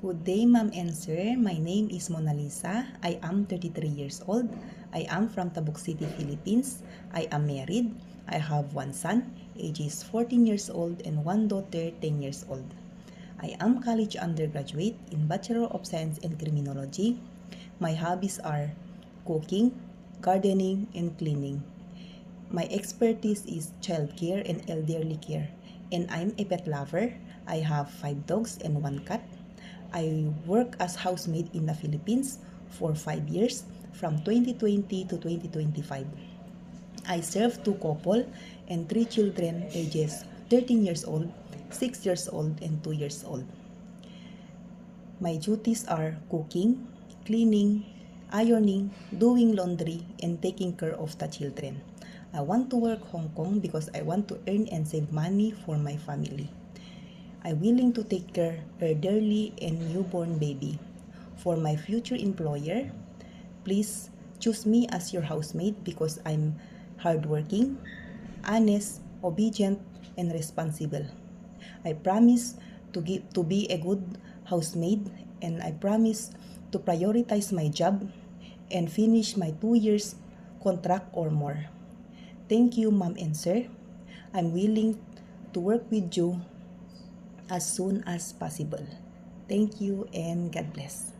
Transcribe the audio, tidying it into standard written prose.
Good day, ma'am and sir. My name is Mona Lisa. I am 33 years old. I am from Tabuk City, Philippines. I am married. I have one son, ages 14 years old, and one daughter, 10 years old. I am college undergraduate in Bachelor of Science in Criminology. My hobbies are cooking, gardening, and cleaning. My expertise is childcare and elderly care, and I'm a pet lover. I have 5 dogs and one cat. I work as housemaid in the Philippines for 5 years from 2020 to 2025. I serve 2 couple and 3 children ages 13 years old, 6 years old, and 2 years old. My duties are cooking, cleaning, ironing, doing laundry, and taking care of the children. I want to work Hong Kong because I want to earn and save money for my family. I'm willing to take care elderly and newborn baby. For my future employer, please choose me as your housemaid because I'm hardworking, honest, obedient, and responsible. I promise to be a good housemaid, and I promise to prioritize my job and finish my 2 years contract or more. Thank you, ma'am and sir. I'm willing to work with you as soon as possible. Thank you and God bless.